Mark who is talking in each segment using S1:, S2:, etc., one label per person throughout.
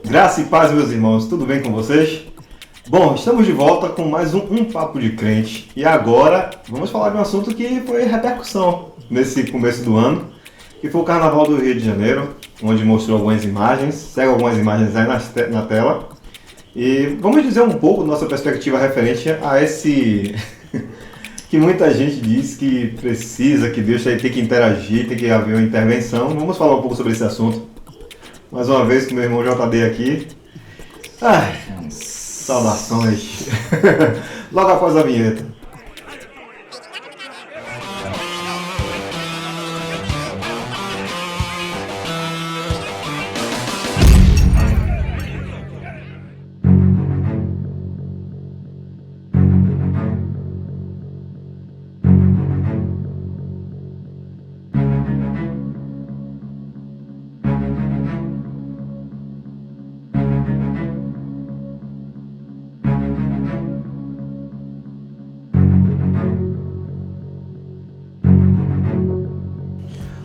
S1: Graça e paz, meus irmãos, tudo bem com vocês? Bom, estamos de volta com mais um Papo de Crente e agora vamos falar de um assunto que foi repercussão nesse começo do ano, que foi o Carnaval do Rio de Janeiro, onde mostrou algumas imagens, segue algumas imagens aí na tela e vamos dizer um pouco da nossa perspectiva referente a esse que muita gente diz que precisa, que Deus tem que interagir, tem que haver uma intervenção. Vamos falar um pouco sobre esse assunto. Mais uma vez com meu irmão JD aqui. Ai, saudações. Logo após a vinheta.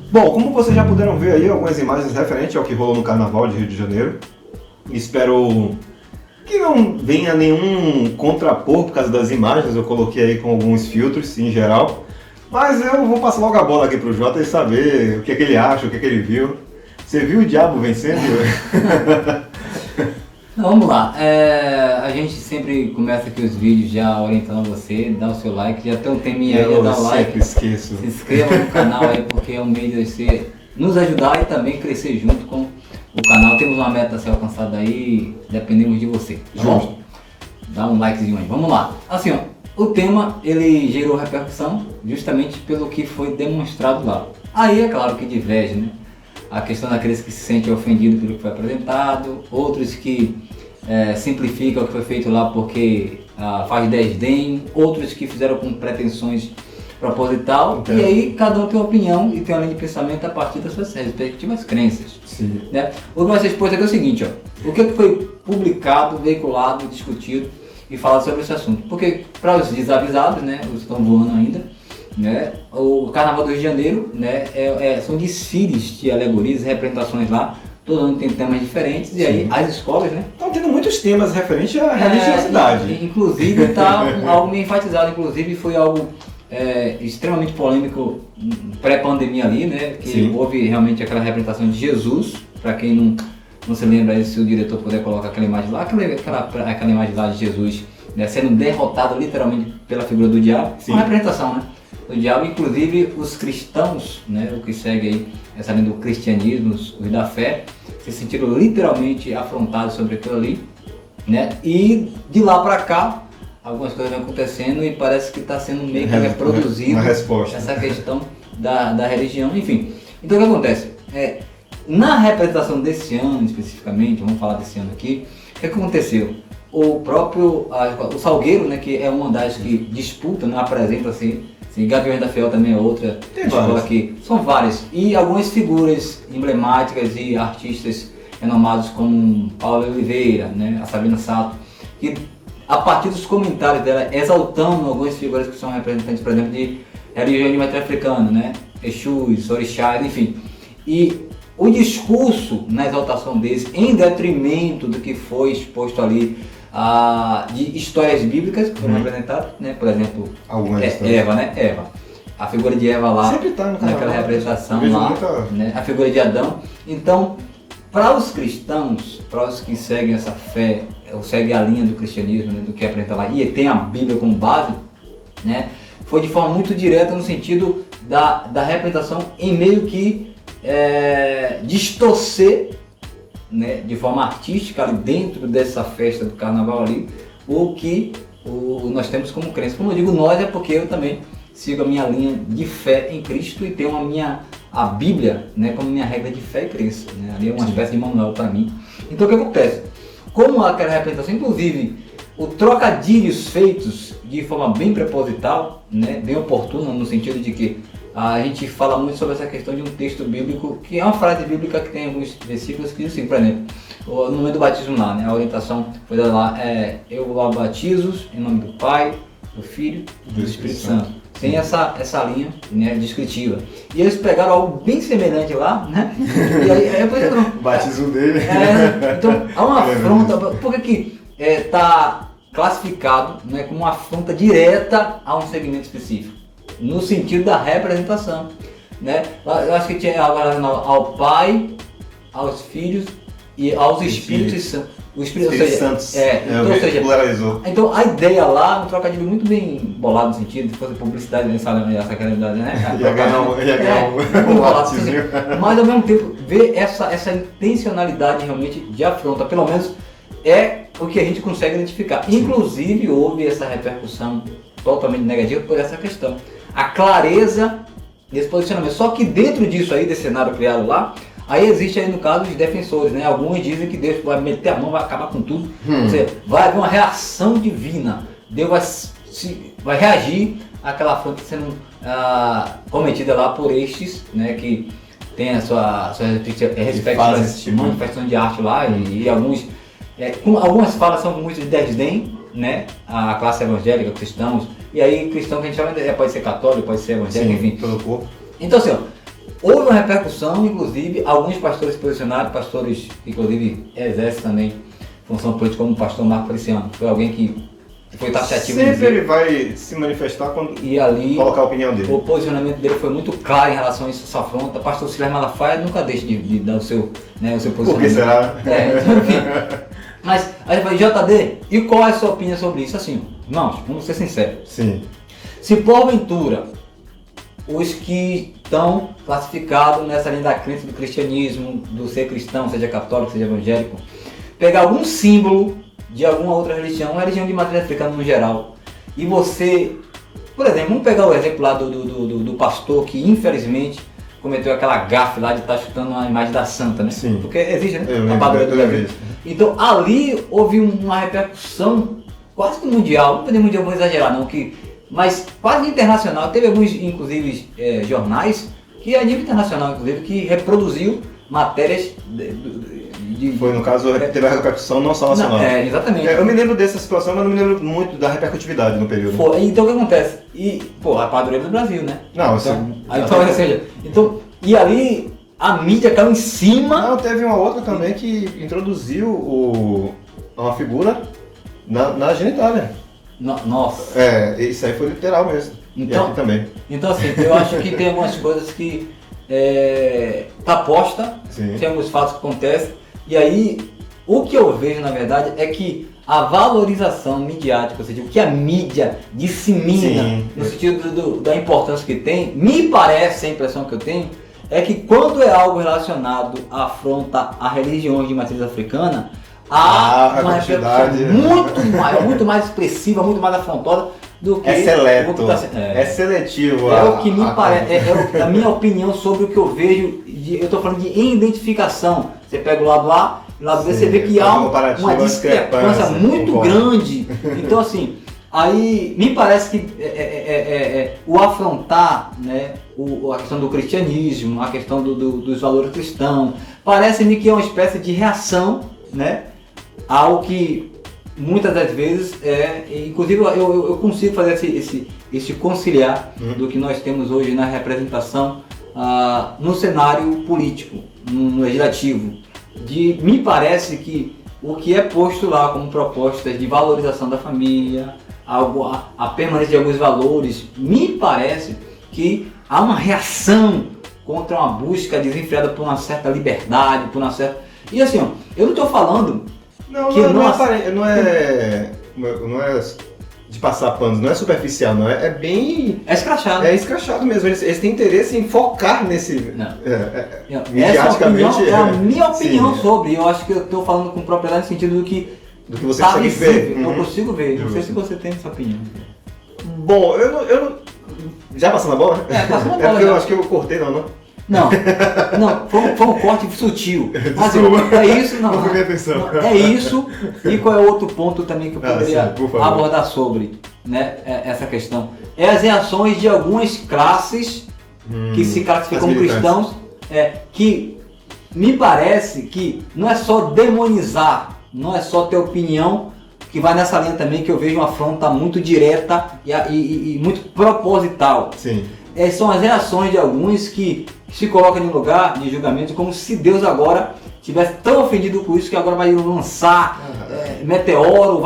S1: Bom, como vocês já puderam ver aí algumas imagens referentes ao que rolou no Carnaval de Rio de Janeiro, espero que não venha nenhum contrapor por causa das imagens, eu coloquei aí com alguns filtros em geral, mas eu vou passar logo a bola aqui pro Jota e saber o que é que ele acha, o que é que ele viu. Você viu o diabo vencendo?
S2: Vamos lá, a gente sempre começa aqui os vídeos já orientando você, dá o seu like, já tem um teminha aí, dá o like.
S1: Eu sempre esqueço.
S2: Se inscreva no canal aí porque é um meio de você nos ajudar e também crescer junto com o canal. Temos uma meta a ser alcançada aí, dependemos de você, tá bom? Dá um likezinho aí, vamos lá. Assim ó, o tema ele gerou repercussão justamente pelo que foi demonstrado lá. Aí é claro que diverge, né? A questão daqueles que se sentem ofendidos pelo que foi apresentado, outros que simplificam o que foi feito lá porque faz desdém, outros que fizeram com pretensões proposital, e aí cada um tem uma opinião e tem uma linha de pensamento a partir das suas respectivas crenças.
S1: Sim.
S2: Né? O que vai ser exposto aqui é o seguinte, ó, o que foi publicado, veiculado, discutido e falado sobre esse assunto. Porque para os desavisados, né, os que estão voando ainda, né, o Carnaval do Rio de Janeiro, né, são desfiles de alegorias e representações lá, todo ano tem temas diferentes. Sim. E aí as escolas, né?
S1: Estão tendo muitos temas referentes à religiosidade.
S2: Inclusive está algo meio enfatizado, inclusive foi algo extremamente polêmico pré-pandemia ali, né? Que Sim. Houve realmente aquela representação de Jesus, para quem não se lembra aí, se o diretor puder colocar aquela imagem lá, aquela imagem lá de Jesus, né, sendo derrotado literalmente pela figura do diabo. Sim. Uma representação, né? Do diabo, inclusive os cristãos, né, o que segue aí essa linha do cristianismo, os da fé, se sentiram literalmente afrontados sobre aquilo ali, né, e de lá para cá algumas coisas vão acontecendo e parece que está sendo meio que reproduzido essa questão da religião, enfim. Então o que acontece? Na representação desse ano especificamente, vamos falar desse ano aqui, o que aconteceu? O próprio o Salgueiro, né, que é uma das que disputa, né, apresenta assim, Gaviões da Fiel também é outra escola aqui. São várias. E algumas figuras emblemáticas e artistas renomados como Paulo Oliveira, né, a Sabina Sato, que a partir dos comentários dela, exaltando algumas figuras que são representantes, por exemplo, de religião de matriz africana, né, Exus, Orixás, enfim. E o discurso na exaltação deles, em detrimento do que foi exposto ali, de histórias bíblicas que foram representadas, né? Por exemplo, Eva, né? Eva. A figura de Eva lá,
S1: sempre tá no
S2: naquela representação lá, né? A figura de Adão. Então, para os cristãos, para os que seguem essa fé, ou seguem a linha do cristianismo, né? Do que é apresentado lá, e tem a Bíblia como base, né? Foi de forma muito direta no sentido da representação em meio que distorcer, né, de forma artística ali dentro dessa festa do carnaval ali, o que nós temos como crença. Como eu digo nós, é porque eu também sigo a minha linha de fé em Cristo e tenho a Bíblia, né, como minha regra de fé e crença, né? Ali é uma espécie de manual para mim. Então o que acontece? Como aquela representação, inclusive o trocadilhos feitos de forma bem proposital, né, bem oportuna, no sentido de que a gente fala muito sobre essa questão de um texto bíblico, que é uma frase bíblica que tem alguns versículos que diz assim, por exemplo, no momento do batismo lá, né, a orientação foi dada lá, eu batizo em nome do Pai, do Filho e do Espírito Santo. sem essa linha, né, descritiva. E eles pegaram algo bem semelhante lá, né? E aí
S1: o batismo dele.
S2: Então, há uma afronta, porque que está classificado, né, como uma afronta direta a um segmento específico, no sentido da representação, né? Eu acho que tinha algo ao Pai, aos Filhos e aos Espíritos Santos. O Espírito
S1: Santos.
S2: Então a ideia lá, um trocadilho muito bem bolado no sentido, se fosse publicidade nessa realidade, né?
S1: Ia ganhar um batismo.
S2: Mas ao mesmo tempo, ver essa intencionalidade realmente de afronta, pelo menos é o que a gente consegue identificar. Sim. Inclusive houve essa repercussão totalmente negativa por essa questão. A clareza desse posicionamento. Só que dentro disso aí, desse cenário criado lá, aí existe aí no caso os defensores, né? Alguns dizem que Deus vai meter a mão, vai acabar com tudo. Ou seja, vai haver uma reação divina. Deus vai reagir àquela afronta sendo cometida lá por estes, né? Que tem a sua manifestação de arte lá e alguns... algumas falas são com muito de desdém, né? A classe evangélica, cristãos. E aí cristão que a gente chama pode ser católico, pode ser evangélico, enfim.
S1: Todo o corpo.
S2: Então assim, houve uma repercussão, inclusive, alguns pastores se posicionaram, pastores, inclusive, exercem também função política, como o pastor Marco Feliciano. Foi alguém que foi taxativo.
S1: Sempre ele vai se manifestar quando colocar a opinião dele.
S2: O posicionamento dele foi muito claro em relação a essa afronta. Pastor Silas Malafaia nunca deixa de dar o seu posicionamento.
S1: Por que será?
S2: Então, enfim. Mas, aí vai, JD, e qual é a sua opinião sobre isso? Assim, irmãos, vamos ser sinceros.
S1: Sim.
S2: Se porventura os que estão classificados nessa linha da crença do cristianismo, do ser cristão, seja católico, seja evangélico, pegar algum símbolo de alguma outra religião, uma religião de matriz africana no geral, e você, por exemplo, vamos pegar o exemplo lá do pastor que infelizmente cometeu aquela gafe lá de estar chutando uma imagem da santa, né?
S1: Sim.
S2: Porque existe, né? Então ali houve uma repercussão quase que mundial, não podemos exagerar não, mas quase internacional. Teve alguns, inclusive, jornais que a nível internacional, inclusive, que reproduziu matérias
S1: Foi, no caso, teve a repercussão não só nacional.
S2: Exatamente.
S1: Eu me lembro dessa situação, mas não me lembro muito da repercutividade no período.
S2: Então o que acontece? A padroeira do Brasil, né?
S1: Não,
S2: então, e ali a mídia caiu em cima.
S1: Não, teve uma outra também que introduziu uma figura na genitália.
S2: Nossa.
S1: Isso aí foi literal mesmo.
S2: Então,
S1: e aqui também.
S2: Então assim, eu acho que tem algumas coisas que tá posta, tem alguns fatos que acontecem, e aí o que eu vejo na verdade é que a valorização midiática, ou seja, o que a mídia dissemina no sentido da importância que tem, me parece, a impressão que eu tenho, é que quando é algo relacionado à afronta a religiões de matriz africana, há uma repercussão muito mais expressiva, muito mais afrontosa do que
S1: seleto,
S2: o que tá,
S1: é seletivo.
S2: O que me parece, a minha opinião sobre o que eu vejo, eu estou falando de identificação. Você pega o lado A e o lado B, você vê que há uma discrepância muito grande. Então assim, aí me parece que o afrontar, né, a questão do cristianismo, a questão dos valores cristãos, parece-me que é uma espécie de reação, né, ao que muitas das vezes inclusive eu consigo fazer esse conciliar do que nós temos hoje na representação no cenário político, no legislativo. Me parece que o que é posto lá como propostas de valorização da família, a permanência de alguns valores, me parece que há uma reação contra uma busca desenfreada por uma certa liberdade, por uma certa... E assim, eu não estou falando...
S1: Não é de passar panos, não é superficial, não. É bem...
S2: É escrachado.
S1: É escrachado mesmo. Eles têm interesse em focar nesse...
S2: Essa é a minha opinião sobre. Eu acho que eu estou falando com propriedade no sentido do que
S1: você consegue ver.
S2: Eu consigo ver. Não sei se você tem essa opinião.
S1: Bom, eu não... Já passando a bola?
S2: Passando a bola.
S1: Porque eu acho que eu cortei, não.
S2: Não, foi um corte sutil. Mas isso, não é isso. E qual é o outro ponto também que eu poderia abordar sobre, né, essa questão? É as reações de algumas classes que se classificam como cristãos, que me parece que não é só demonizar, não é só ter opinião, que vai nessa linha também, que eu vejo uma afronta muito direta e muito proposital.
S1: Sim.
S2: São as reações de alguns que se colocam em lugar de julgamento como se Deus agora tivesse tão ofendido com isso que agora vai lançar meteoro,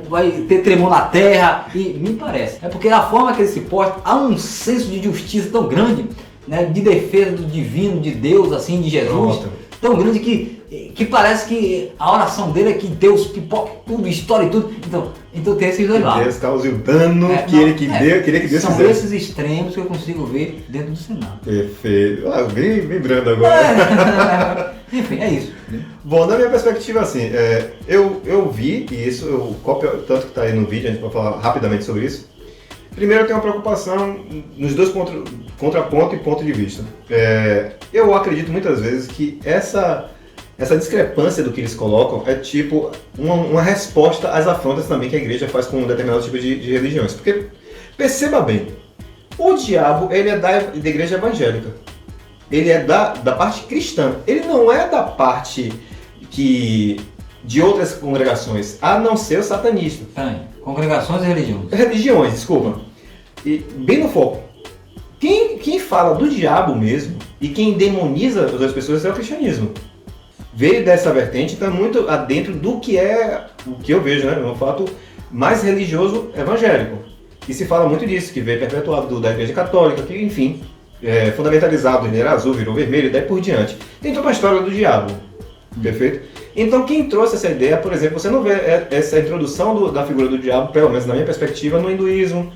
S2: vai ter tremor na terra, e me parece. É porque a forma que ele se porta, há um senso de justiça tão grande, né, de defesa do divino, de Deus, assim, de Jesus, tão grande que parece que a oração dele é que Deus pipoque tudo, estoure tudo. Então tem esses dois lados.
S1: Deus cause o dano que ele queria que Deus
S2: são
S1: fizesse.
S2: esses extremos que eu consigo ver dentro do Senado.
S1: Perfeito. Bem brando agora.
S2: Enfim, é isso.
S1: Bom, na minha perspectiva, assim, eu vi, e isso eu copio tanto que está aí no vídeo, a gente vai falar rapidamente sobre isso. Primeiro, eu tenho uma preocupação nos dois contraponto e ponto de vista. Eu acredito muitas vezes que essa discrepância do que eles colocam é tipo uma resposta às afrontas também que a igreja faz com determinados tipos de religiões. Porque, perceba bem, o diabo ele é da igreja evangélica. Ele é da parte cristã. Ele não é da parte de outras congregações, a não ser o satanista.
S2: Congregações e religiões.
S1: Religiões, desculpa. E bem no foco. Quem fala do diabo mesmo e quem demoniza as outras pessoas é o cristianismo. Veio dessa vertente, está muito adentro do que é o que eu vejo, né? Um fato mais religioso evangélico. E se fala muito disso, que veio perpetuado da Igreja Católica, que, enfim, fundamentalizado, ele era azul, virou vermelho e daí por diante. Tem toda uma história do diabo, perfeito? Então quem trouxe essa ideia, por exemplo, você não vê essa introdução da figura do diabo, pelo menos na minha perspectiva, no hinduísmo,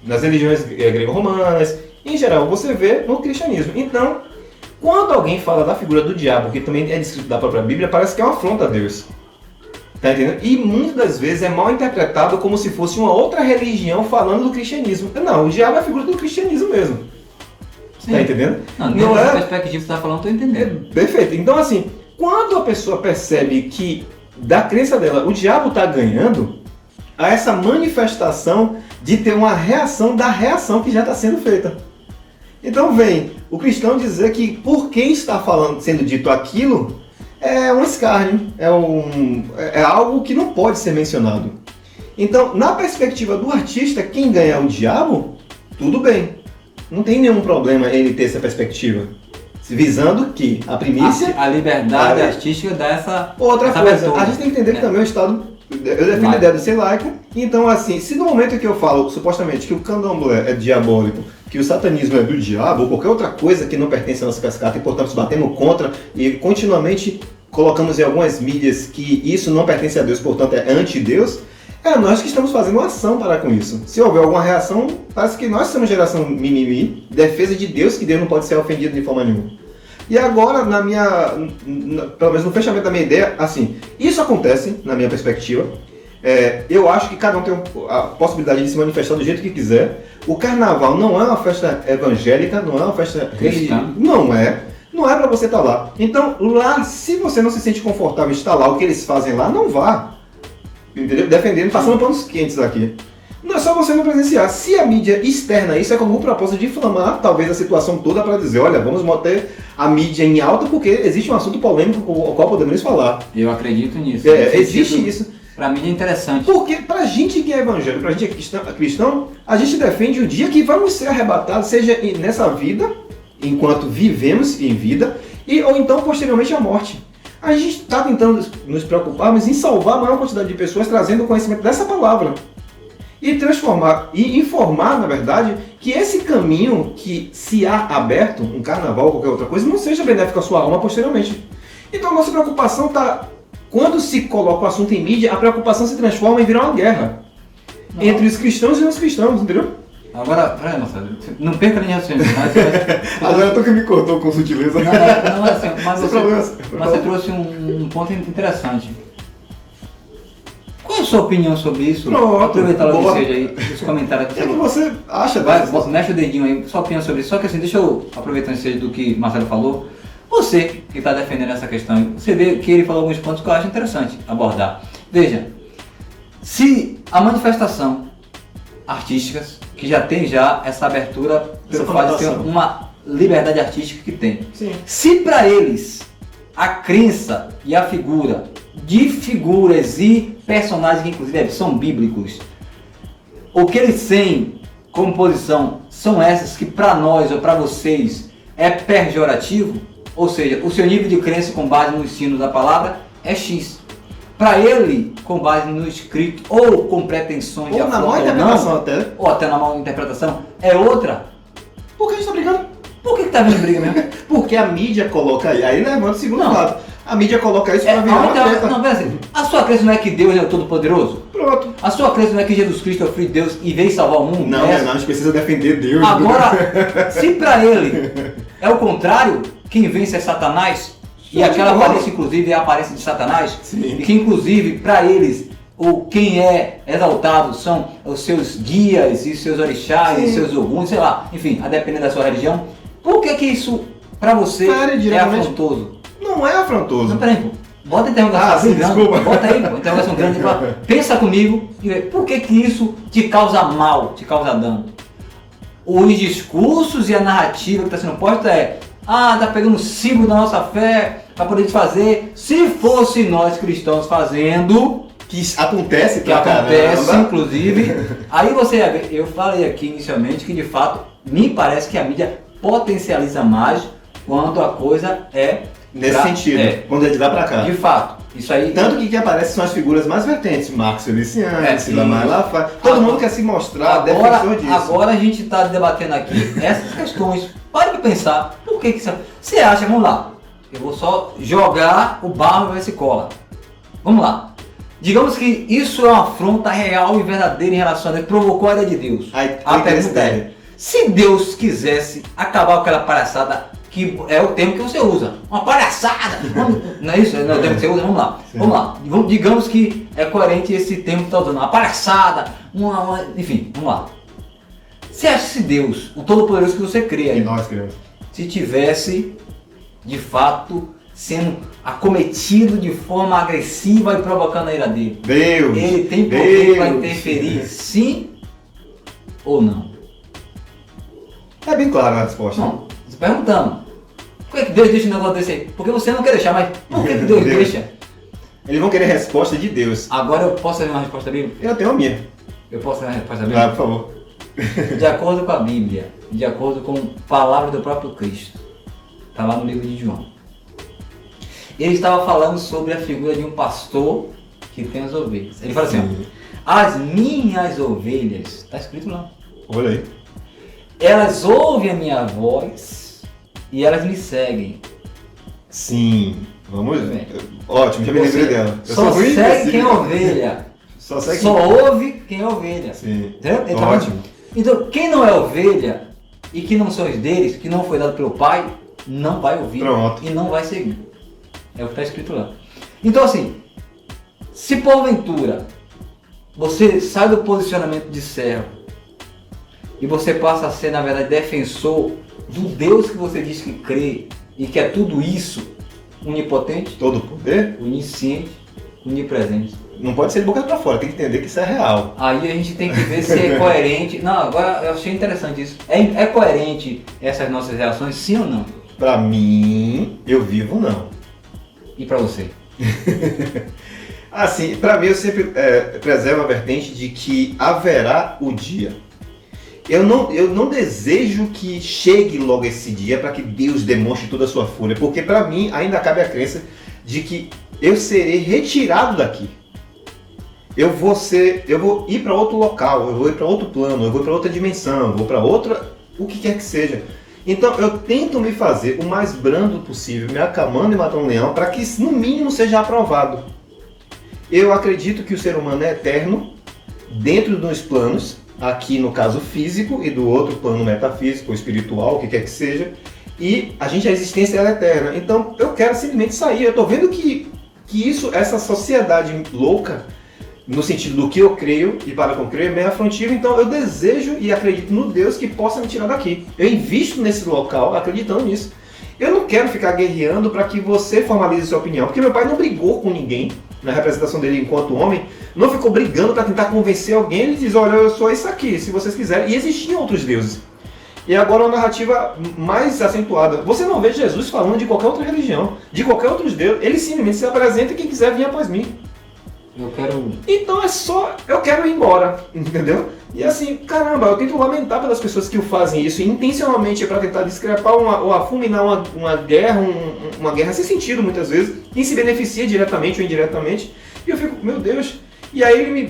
S1: nas religiões grego-romanas, em geral, você vê no cristianismo. Então, quando alguém fala da figura do diabo, que também é descrito da própria Bíblia, parece que é uma afronta a Deus. Tá entendendo? E muitas das vezes é mal interpretado como se fosse uma outra religião falando do cristianismo. Não, o diabo é a figura do cristianismo mesmo. Sim. Tá entendendo?
S2: Não é a perspectiva que você está falando, estou entendendo.
S1: Perfeito. Então, assim, quando a pessoa percebe que da crença dela o diabo está ganhando, há essa manifestação de ter uma reação da reação que já está sendo feita. Então vem o cristão dizer que por quem está sendo dito aquilo é um escárnio, é algo que não pode ser mencionado. Então, na perspectiva do artista, quem ganha é o diabo, tudo bem. Não tem nenhum problema ele ter essa perspectiva. Visando que a primícia...
S2: A liberdade artística dá essa...
S1: Outra coisa, a gente tem que entender que também o Estado... Eu defendo a ideia de ser laico. Então, assim, se no momento que eu falo, supostamente, que o candomblé é diabólico, que o satanismo é do diabo, ou qualquer outra coisa que não pertence à nossa cascata, e portanto batemos contra e continuamente colocamos em algumas mídias que isso não pertence a Deus, portanto é anti-Deus, nós que estamos fazendo uma ação para com isso. Se houver alguma reação, parece que nós somos geração mimimi, defesa de Deus, que Deus não pode ser ofendido de forma nenhuma. E agora, pelo menos no fechamento da minha ideia, assim, isso acontece, na minha perspectiva. Eu acho que cada um tem a possibilidade de se manifestar do jeito que quiser. O carnaval não é uma festa evangélica, não é uma festa religiosa. Não é para você estar lá. Então, lá, se você não se sente confortável em estar lá, o que eles fazem lá, não vá. Entendeu? Defendendo, passando panos quentes aqui. Não é só você não presenciar. Se a mídia externa isso é com o propósito de inflamar talvez a situação toda para dizer, olha, vamos manter a mídia em alta porque existe um assunto polêmico com o qual podemos falar.
S2: Eu acredito nisso.
S1: Existe isso.
S2: Pra mim é interessante.
S1: Porque pra gente que é evangélico, pra gente que é cristão, a gente defende o dia que vamos ser arrebatados, seja nessa vida, enquanto vivemos em vida, ou então posteriormente à morte. A gente está tentando nos preocuparmos em salvar a maior quantidade de pessoas, trazendo o conhecimento dessa palavra. E transformar, e informar, na verdade, que esse caminho que se há aberto, um carnaval ou qualquer outra coisa, não seja benéfico à sua alma posteriormente. Então a nossa preocupação está... Quando se coloca o assunto em mídia, a preocupação se transforma em virar uma guerra. Entre os cristãos e os não cristãos, entendeu?
S2: Agora, peraí, Marcelo, não perca a linha de raciocínio.
S1: Agora tu que me cortou com sutileza.
S2: Não, assim, mas você trouxe um ponto interessante. Qual é a sua opinião sobre isso?
S1: Pronto.
S2: Aproveitar logo que seja aí, os comentários aqui.
S1: O que você acha
S2: disso? Mexe o dedinho aí, sua opinião sobre isso. Só que assim, deixa eu aproveitar seja do que Marcelo falou. Você que está defendendo essa questão, você vê que ele falou alguns pontos que eu acho interessante abordar. Veja, se a manifestação artísticas, que já tem essa abertura pelo fato de ter uma liberdade artística que tem.
S1: Sim.
S2: Se para eles a crença e a figura de figuras e personagens que inclusive são bíblicos, o que eles têm como posição são essas que para nós ou para vocês é pejorativo, ou seja, o seu nível de crença com base no ensino da palavra é X. Para ele, com base no escrito ou com pretensões de
S1: Ou na má interpretação até.
S2: ou até na má interpretação, é outra.
S1: Por que a gente tá brigando?
S2: Por que tá havendo briga mesmo?
S1: Porque a mídia coloca aí levando o segundo
S2: Não.
S1: lado. A mídia coloca isso pra virar uma treta.
S2: Não, mas assim, a sua crença não é que Deus é o Todo-Poderoso?
S1: Pronto.
S2: A sua crença não é que Jesus Cristo é o Filho de Deus e veio salvar o mundo?
S1: Não, a gente precisa defender Deus.
S2: Agora, se para ele é o contrário, quem vence é Satanás, e aquela aparência inclusive é a aparência de Satanás,
S1: Sim.
S2: e que inclusive para eles quem é exaltado são os seus guias e seus orixás e seus oguns, sei lá, enfim, a depender da sua religião, por que isso para você é afrontoso?
S1: Não é afrontoso.
S2: Não, peraí, pô. Bota a interrogação
S1: sim,
S2: grande,
S1: desculpa.
S2: bota aí, pô, interrogação grande, pensa comigo e vê por que isso te causa mal, te causa dano. Os discursos e a narrativa que está sendo posta tá pegando o símbolo da nossa fé para poder fazer, se fosse nós cristãos fazendo,
S1: Que acontece,
S2: que acontece inclusive, aí você ia ver, eu falei aqui inicialmente que de fato me parece que a mídia potencializa mais quando a coisa é
S1: nesse sentido, quando é de lá pra cá.
S2: De fato, isso aí.
S1: Tanto que aparecem são as figuras mais vertentes, Marcos Feliciano, Silamar Lafayette, todo mundo quer se mostrar defensor disso.
S2: Agora a gente está debatendo aqui essas questões. Pare para pensar, por que isso? Você acha, vamos lá, eu vou só jogar o barro e ver se cola. Vamos lá. Digamos que isso é uma afronta real e verdadeira em relação a Deus, provocou a ira de Deus. A pergunta é, se Deus quisesse acabar com aquela palhaçada, que é o termo que você usa, uma palhaçada, não é isso? Não é o termo que você usa? Vamos lá. Sim. Vamos lá. Digamos que é coerente esse termo que está usando, uma palhaçada, enfim, vamos lá. Você acha que se Deus, o Todo-Poderoso que você crê,
S1: e nós cremos,
S2: se tivesse, de fato, sendo acometido de forma agressiva e provocando a ira dele, ele tem poder para interferir, sim ou não?
S1: É bem clara a resposta.
S2: Não, você perguntando. Por que Deus deixa o negócio desse aí? Porque você não quer deixar, mas por que Deus deixa?
S1: Eles vão querer resposta de Deus.
S2: Agora eu posso ter uma resposta bíblica?
S1: Eu tenho a minha.
S2: Eu posso ter uma resposta bíblica?
S1: Por favor.
S2: De acordo com a Bíblia, de acordo com palavras do próprio Cristo, está lá no livro de João. Ele estava falando sobre a figura de um pastor que tem as ovelhas. Ele fala assim, as minhas ovelhas, está escrito lá.
S1: Olha aí.
S2: Elas ouvem a minha voz e elas me seguem.
S1: Sim, vamos ver. Ótimo, já me lembrei dela.
S2: Só segue quem é ovelha. Só ouve quem é ovelha.
S1: Sim.
S2: Então,
S1: ótimo.
S2: Então, quem não é ovelha e que não são os deles, que não foi dado pelo Pai, não vai ouvir.
S1: Pronto.
S2: E não vai seguir. É o que está escrito lá. Então assim, se porventura você sai do posicionamento de servo e você passa a ser, na verdade, defensor do Deus que você diz que crê e que é tudo isso, onipotente,
S1: todo poder,
S2: onisciente, onipresente.
S1: Não pode ser de boca pra fora, tem que entender que isso é real.
S2: Aí a gente tem que ver se é coerente. Não, agora eu achei interessante isso. É coerente essas nossas reações, sim ou não?
S1: Pra mim, eu vivo não.
S2: E pra você?
S1: Assim, pra mim eu sempre preservo a vertente de que haverá o dia. Eu não desejo que chegue logo esse dia para que Deus demonstre toda a sua fúria, porque pra mim ainda cabe a crença de que eu serei retirado daqui. Eu vou ir para outro local, eu vou ir para outro plano, eu vou para outra dimensão, eu vou para outra, o que quer que seja. Então eu tento me fazer o mais brando possível, me acalmando e matando um leão, para que no mínimo seja aprovado. Eu acredito que o ser humano é eterno, dentro dos planos, aqui no caso físico e do outro plano metafísico ou espiritual, o que quer que seja, e a existência ela é eterna. Então eu quero simplesmente sair. Eu estou vendo que essa sociedade louca, no sentido do que eu creio e para com creio, é meio afrontivo. Então eu desejo e acredito no Deus que possa me tirar daqui. Eu invisto nesse local acreditando nisso. Eu não quero ficar guerreando para que você formalize sua opinião, porque meu pai não brigou com ninguém na representação dele enquanto homem, não ficou brigando para tentar convencer alguém. Ele diz, olha, eu sou isso aqui, se vocês quiserem. E existiam outros deuses.
S3: E agora uma narrativa mais acentuada. Você não vê Jesus falando de qualquer outra religião, de qualquer outro Deus. Ele simplesmente se apresenta e quem quiser vir após mim.
S2: Eu quero...
S3: Então é só, eu quero ir embora, entendeu? E assim, caramba, eu tento lamentar pelas pessoas que o fazem isso, intencionalmente para tentar discrepar ou afuminar uma guerra, uma guerra sem sentido muitas vezes, quem se beneficia diretamente ou indiretamente. E eu fico, meu Deus. E aí ele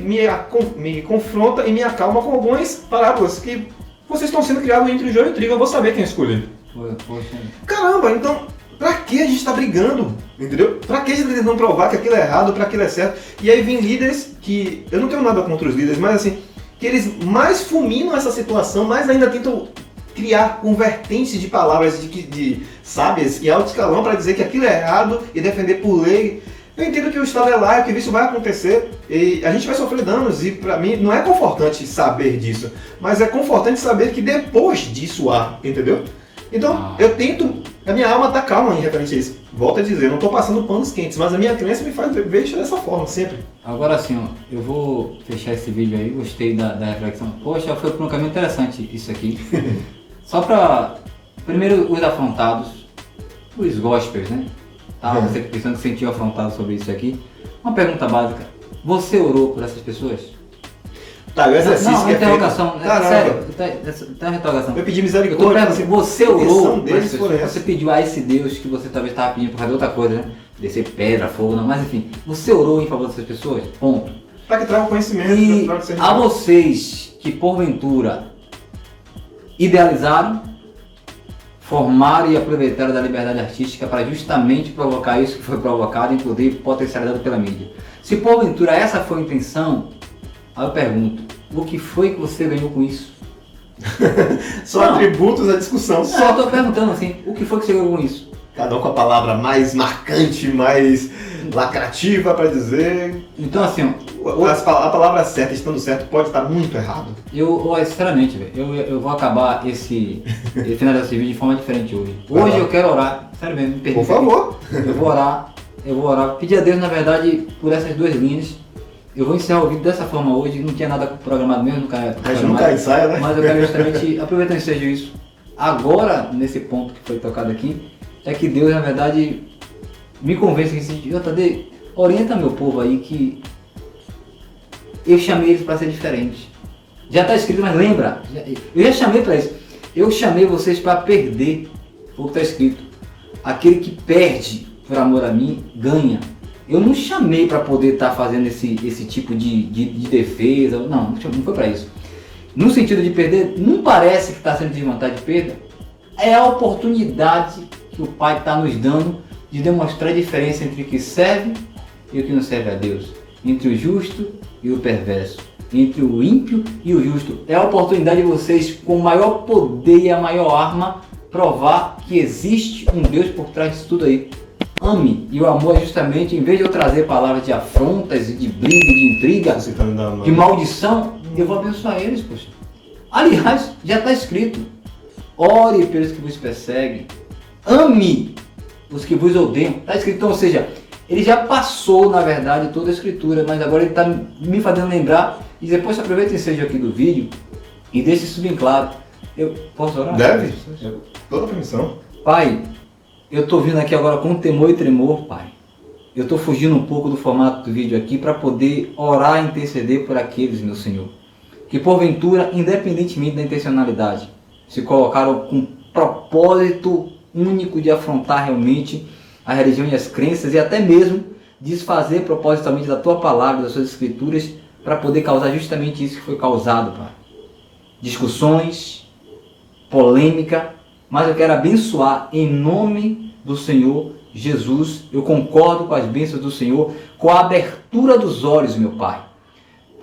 S3: me confronta e me acalma com algumas parábolas que vocês estão sendo criados entre o joio e o trigo, eu vou saber quem escolher.
S2: Poxa.
S3: Caramba, então... Pra que a gente está brigando? Entendeu? Pra que a gente está tentando provar que aquilo é errado, pra aquilo é certo? E aí vem líderes que... Eu não tenho nada contra os líderes, mas assim... Que eles mais fulminam essa situação, mais ainda tentam criar vertentes de palavras de sábias e alto escalão para dizer que aquilo é errado e defender por lei. Eu entendo que o Estado é laico, que isso vai acontecer e a gente vai sofrer danos. E pra mim não é confortante saber disso, mas é confortante saber que depois disso há, entendeu? Então, eu tento... A minha alma está calma em referente a isso. Volto a dizer, eu não estou passando panos quentes, mas a minha crença me faz ver isso dessa forma, sempre.
S2: Agora sim, ó, eu vou fechar esse vídeo aí, gostei da reflexão. Poxa, foi por um caminho interessante isso aqui. Só para... Primeiro, os afrontados, os gospels, né? Tá, você pensando que se sentiu afrontado sobre isso aqui. Uma pergunta básica. Você orou por essas pessoas?
S3: Tá, o exercício
S2: não,
S3: que é
S2: interrogação,
S3: feito...
S2: sério, tá uma interrogação.
S3: Eu pedi misericórdia.
S2: Assim, você orou,
S3: deles
S2: você pediu a esse Deus que você talvez estava pedindo por fazer outra coisa, né? Descer pedra, fogo, não, mas enfim. Você orou em favor dessas pessoas? Ponto.
S3: Para que tragam conhecimento.
S2: E a vocês que porventura idealizaram, formaram e aproveitaram da liberdade artística para justamente provocar isso que foi provocado, inclusive potencializado pela mídia. Se porventura essa foi a intenção, aí eu pergunto, o que foi que você ganhou com isso?
S3: Só atributos à discussão.
S2: Só estou perguntando assim, o que foi que você ganhou com isso?
S3: Cada um com a palavra mais marcante, mais lacrativa para dizer.
S2: Então assim,
S3: a palavra certa, estando certo, pode estar muito errado.
S2: Sinceramente, eu vou acabar finalizar esse vídeo de forma diferente hoje. Hoje eu quero orar, sério mesmo, me permita.
S3: Por favor.
S2: Eu vou orar, pedir a Deus, na verdade, por essas duas linhas. Eu vou encerrar o vídeo dessa forma hoje, não tinha nada programado mesmo,
S3: a gente nunca ensaia, né?
S2: Mas eu quero justamente, aproveitando que seja isso, agora, nesse ponto que foi tocado aqui, é que Deus, na verdade, me convence que JD, orienta meu povo aí que eu chamei eles para ser diferente. Já está escrito, mas lembra, eu já chamei para isso. Eu chamei vocês para perder, o que está escrito. Aquele que perde por amor a mim, ganha. Eu não chamei para poder estar fazendo esse tipo de defesa, não foi para isso. No sentido de perder, não parece que está sendo desvantagem de perda, é a oportunidade que o Pai está nos dando de demonstrar a diferença entre o que serve e o que não serve a Deus, entre o justo e o perverso, entre o ímpio e o justo. É a oportunidade de vocês, com o maior poder e a maior arma, provar que existe um Deus por trás disso tudo aí. Ame, e o amor é justamente, em vez de eu trazer palavras de afrontas, de briga, de intriga, de maldição, eu vou abençoar eles, poxa. Aliás, já está escrito, ore pelos que vos perseguem, ame os que vos odeiam, está escrito, então, ou seja, ele já passou, na verdade, toda a escritura, mas agora ele está me fazendo lembrar, e depois aproveita esse vídeo aqui do vídeo, e deixe isso bem claro. Eu posso orar?
S3: Deve, toda a permissão.
S2: Pai, eu estou vindo aqui agora com temor e tremor, Pai. Eu estou fugindo um pouco do formato do vídeo aqui para poder orar e interceder por aqueles, meu Senhor, que porventura, independentemente da intencionalidade, se colocaram com propósito único de afrontar realmente a religião e as crenças e até mesmo desfazer propositalmente da Tua palavra, das Suas escrituras, para poder causar justamente isso que foi causado, Pai. Discussões, polêmica, mas eu quero abençoar em nome do Senhor Jesus. Eu concordo com as bênçãos do Senhor, com a abertura dos olhos, meu Pai.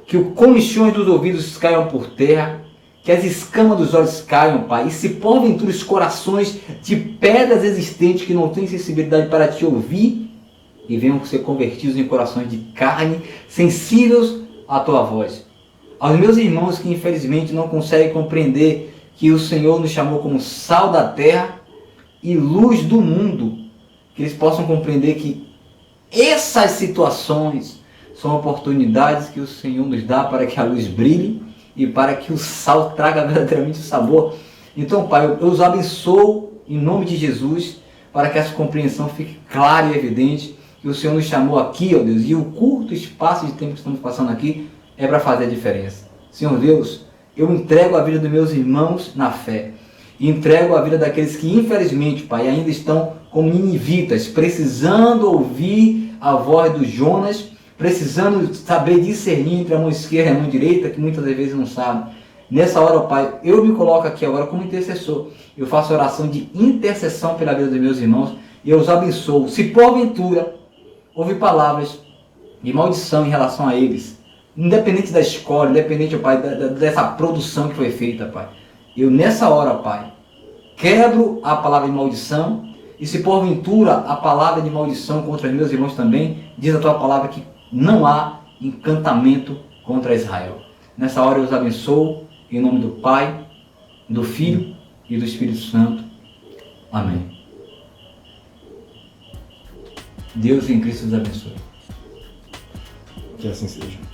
S2: Que os comichões dos ouvidos caiam por terra, que as escamas dos olhos caiam, Pai. E se porventura os corações de pedras existentes que não têm sensibilidade para te ouvir, e venham ser convertidos em corações de carne, sensíveis à Tua voz. Aos meus irmãos que infelizmente não conseguem compreender que o Senhor nos chamou como sal da terra e luz do mundo, que eles possam compreender que essas situações são oportunidades que o Senhor nos dá para que a luz brilhe e para que o sal traga verdadeiramente o sabor Então, Pai, eu os abençoo em nome de Jesus, para que essa compreensão fique clara e evidente, que o Senhor nos chamou aqui, ó Deus, e o curto espaço de tempo que estamos passando aqui é para fazer a diferença. Senhor Deus, eu entrego a vida dos meus irmãos na fé, e entrego a vida daqueles que, infelizmente, Pai, ainda estão como ninivitas, precisando ouvir a voz do Jonas, precisando saber discernir entre a mão esquerda e a mão direita, que muitas vezes não sabem. Nessa hora, Pai, eu me coloco aqui agora como intercessor. Eu faço oração de intercessão pela vida dos meus irmãos e eu os abençoo. Se porventura houve palavras de maldição em relação a eles, independente da escola, independente, Pai, dessa produção que foi feita, Pai, eu nessa hora, Pai, quebro a palavra de maldição. E se porventura a palavra de maldição contra os meus irmãos também, diz a tua palavra que não há encantamento contra Israel. Nessa hora eu os abençoo, em nome do Pai, do Filho e do Espírito Santo. Amém. Deus em Cristo os abençoe.
S3: Que assim seja.